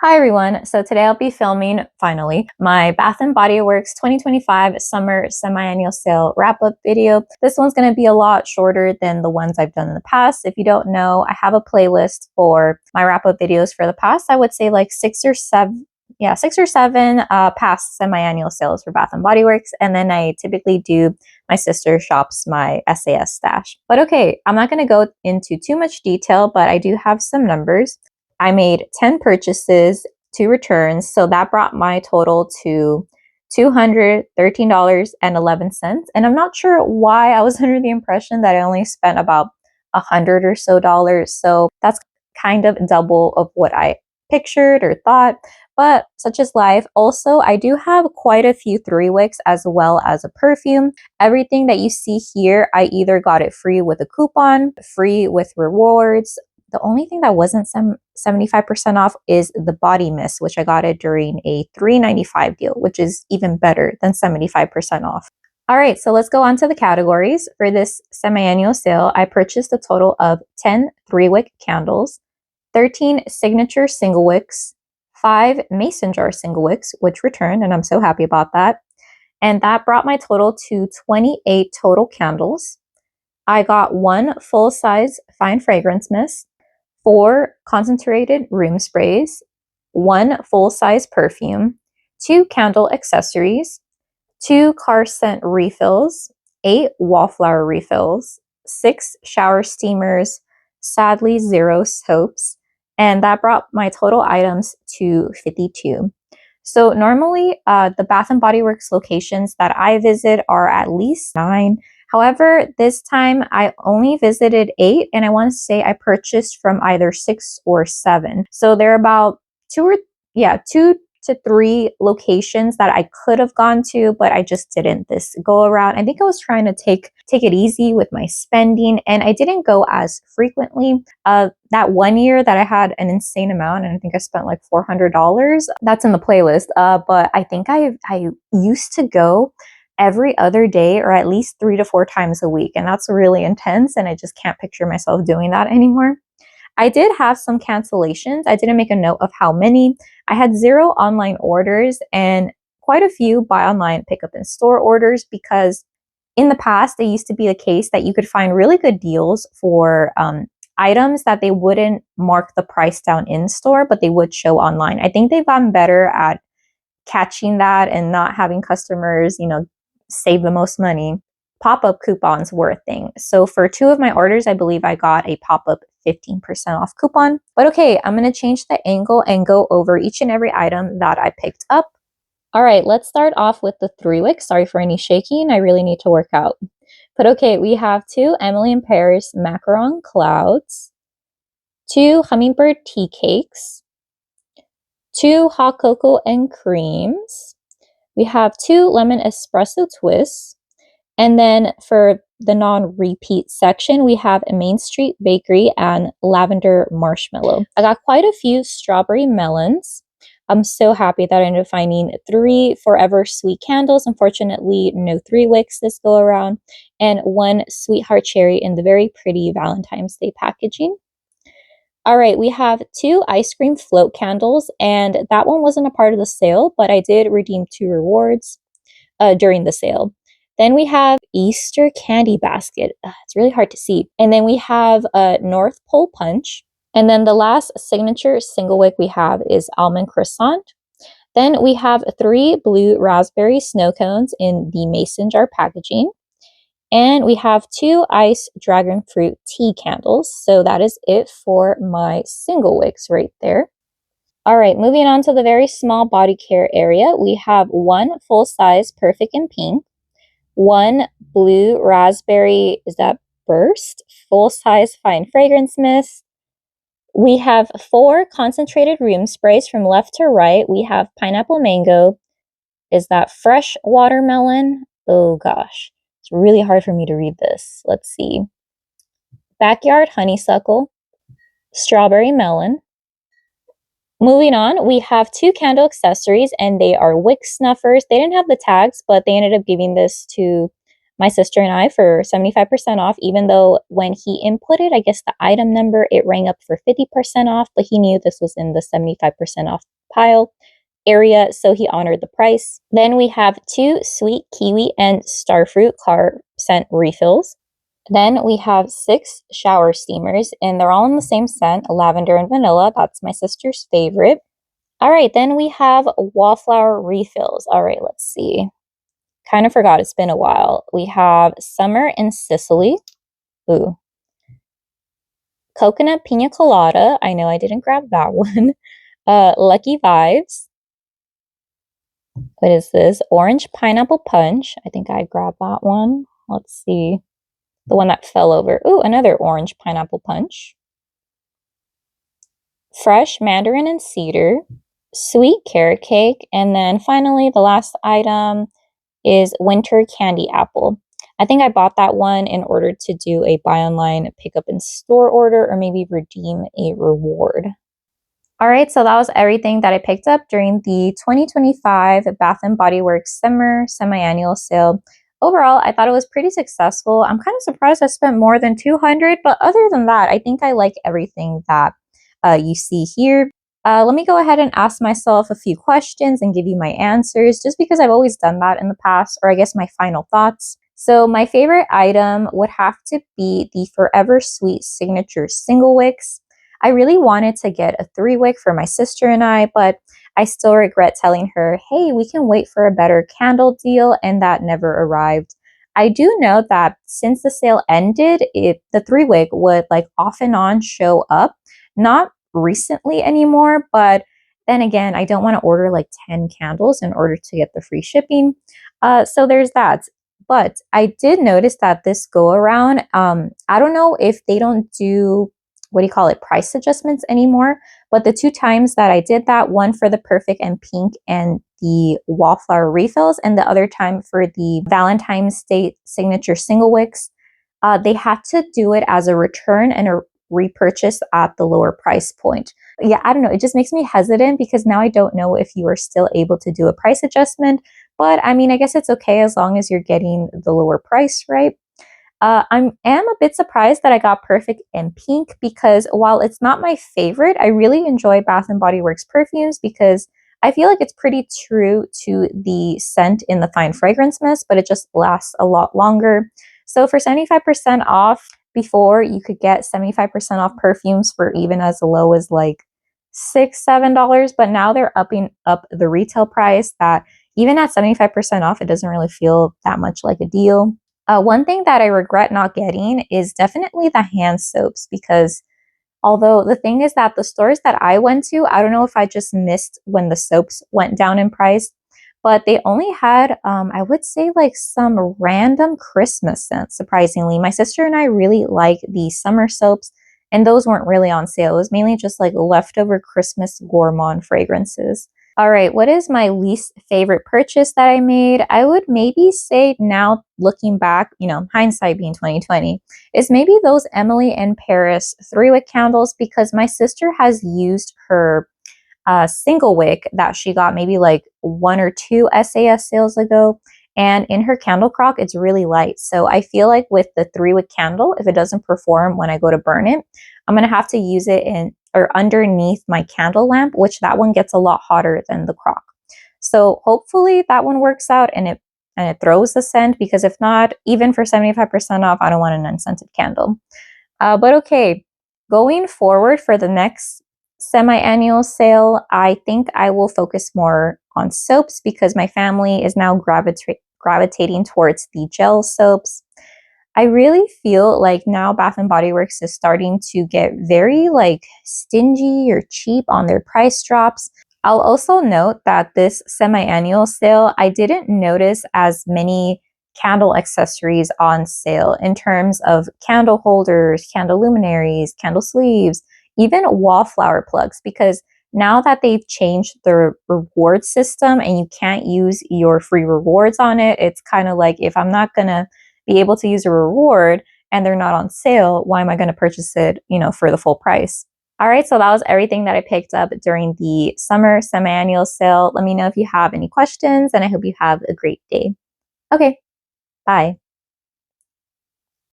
Hi everyone, so today I'll be filming, finally, my Bath & Body Works 2025 Summer Semi-Annual Sale wrap-up video. This one's going to be a lot shorter than the ones I've done in the past. If you don't know, I have a playlist for my wrap-up videos for the past, I would say like six or seven past semi-annual sales for Bath & Body Works, and then I typically do my sister shops my SAS stash. But okay, I'm not going to go into too much detail, but I do have some numbers. I made 10 purchases, 2 returns, so that brought my total to $213.11. And I'm not sure why I was under the impression that I only spent about $100 or so. So that's kind of double of what I pictured or thought, but such is life. Also, I do have quite a few 3-wicks as well as a perfume. Everything that you see here, I either got it free with a coupon, free with rewards. The only thing that wasn't 75% off is the body mist, which I got it during a $3.95 deal, which is even better than 75% off. All right, so let's go on to the categories. For this semi-annual sale, I purchased a total of 10 3-wick candles, 13 signature single wicks, 5 mason jar single wicks, which returned, and I'm so happy about that. And that brought my total to 28 total candles. I got 1 full-size fine fragrance mist, 4 concentrated room sprays, 1 full-size perfume, 2 candle accessories, 2 car scent refills, 8 wallflower refills, 6 shower steamers, sadly 0 soaps, and that brought my total items to 52. So normally the Bath & Body Works locations that I visit are at least 9. However, this time I only visited 8, and I want to say I purchased from either 6 or 7. So there are about 2 to 3 locations that I could have gone to, but I just didn't this go around. I think I was trying to take it easy with my spending, and I didn't go as frequently. That one year that I had an insane amount, and I think I spent like $400. That's in the playlist. But I think I used to go every other day, or at least 3 to 4 times a week, and that's really intense, and I just can't picture myself doing that anymore. I did have some cancellations. I didn't make a note of how many. I had 0 online orders and quite a few buy online, pick up in store orders, because in the past, it used to be the case that you could find really good deals for items that they wouldn't mark the price down in store, but they would show online. I think they've gotten better at catching that and not having customers, save the most money. Pop-up coupons were a thing. So for 2 of my orders, I believe I got a pop-up 15% off coupon. But okay, I'm going to change the angle and go over each and every item that I picked up. All right, let's start off with the 3-wick. Sorry for any shaking. I really need to work out. But okay, we have 2 Emily in Paris macaron clouds, 2 hummingbird tea cakes, 2 hot cocoa and creams. We have 2 lemon espresso twists. And then for the non-repeat section, we have a Main Street Bakery and lavender marshmallow. I got quite a few strawberry melons. I'm so happy that I ended up finding 3 Forever Sweet candles. Unfortunately, no 3-wicks this go around, and 1 Sweetheart Cherry in the very pretty Valentine's Day packaging. All right, we have 2 ice cream float candles, and that one wasn't a part of the sale, but I did redeem 2 rewards during the sale. Then we have Easter candy basket. It's really hard to see. And then we have a North Pole punch. And then the last signature single wick we have is almond croissant. Then we have 3 blue raspberry snow cones in the mason jar packaging. And we have 2 ice dragon fruit tea candles. So that is it for my single wicks right there. All right, moving on to the very small body care area. We have 1 full-size Perfect in Pink, 1 blue raspberry, is that burst? Full-size fine fragrance mist. We have 4 concentrated room sprays from left to right. We have pineapple mango. Is that fresh watermelon? Oh gosh, it's really hard for me to read this. Let's see. Backyard honeysuckle, strawberry melon. Moving on, we have 2 candle accessories, and they are wick snuffers. They didn't have the tags, but they ended up giving this to my sister and I for 75% off, even though when he inputted, I guess the item number, it rang up for 50% off, but he knew this was in the 75% off pile area, so he honored the price. Then we have 2 sweet kiwi and starfruit car scent refills. Then we have 6 shower steamers, and they're all in the same scent, lavender and vanilla. That's my sister's favorite. All right, then we have wallflower refills. All right, let's see. Kind of forgot, it's been a while. We have Summer in Sicily. Ooh. Coconut Pina Colada. I know I didn't grab that one. Lucky Vibes. What is this? Orange Pineapple Punch. I think I grabbed that one. Let's see. The one that fell over. Ooh, another Orange Pineapple Punch. Fresh Mandarin and Cedar. Sweet Carrot Cake. And then finally, the last item is Winter Candy Apple. I think I bought that one in order to do a buy online, pick up in store order, or maybe redeem a reward. All right, so that was everything that I picked up during the 2025 Bath & Body Works summer semi-annual sale. Overall, I thought it was pretty successful. I'm kind of surprised I spent more than $200, but other than that, I think I like everything that you see here. Let me go ahead and ask myself a few questions and give you my answers, just because I've always done that in the past, or I guess my final thoughts. So my favorite item would have to be the Forever Sweet Signature Single Wicks. I really wanted to get a 3-wick for my sister and I, but I still regret telling her, hey, we can wait for a better candle deal, and that never arrived. I do know that since the sale ended, the 3-wick would like off and on show up. Not recently anymore, but then again, I don't want to order like 10 candles in order to get the free shipping. So there's that. But I did notice that this go around, I don't know if they don't do, what do you call it, price adjustments anymore, but the 2 times that I did that, one for the Perfect and Pink and the Wallflower refills, and the other time for the Valentine's Day Signature Single Wicks, they had to do it as a return and a repurchase at the lower price point. Yeah, I don't know. It just makes me hesitant because now I don't know if you are still able to do a price adjustment. But I mean, I guess it's okay as long as you're getting the lower price, right? I am a bit surprised that I got Perfect and Pink because while it's not my favorite, I really enjoy Bath & Body Works perfumes because I feel like it's pretty true to the scent in the Fine Fragrance Mist, but it just lasts a lot longer. So for 75% off, before you could get 75% off perfumes for even as low as like $6, $7, but now they're upping up the retail price that even at 75% off, it doesn't really feel that much like a deal. One thing that I regret not getting is definitely the hand soaps because although the thing is that the stores that I went to, I don't know if I just missed when the soaps went down in price, but they only had, I would say like some random Christmas scents, surprisingly. My sister and I really like the summer soaps, and those weren't really on sale. It was mainly just like leftover Christmas gourmand fragrances. All right, what is my least favorite purchase that I made? I would maybe say now looking back, hindsight being 2020, is maybe those Emily in Paris 3-wick candles because my sister has used her single wick that she got maybe like 1 or 2 SAS sales ago. And in her candle crock, it's really light. So I feel like with the 3-wick candle, if it doesn't perform when I go to burn it, I'm going to have to use it in or underneath my candle lamp, which that one gets a lot hotter than the crock. So hopefully that one works out and it throws the scent, because if not, even for 75% off, I don't want an unscented candle. But okay, going forward for the next semi-annual sale, I think I will focus more on soaps because my family is now gravitating towards the gel soaps. I really feel like now Bath & Body Works is starting to get very like stingy or cheap on their price drops. I'll also note that this semi-annual sale, I didn't notice as many candle accessories on sale in terms of candle holders, candle luminaries, candle sleeves, even wallflower plugs, because now that they've changed the reward system and you can't use your free rewards on it, it's kind of like, if I'm not going to be able to use a reward and they're not on sale, why am I going to purchase it, for the full price? All right, so that was everything that I picked up during the summer semi-annual sale. Let me know if you have any questions, and I hope you have a great day. Okay, bye.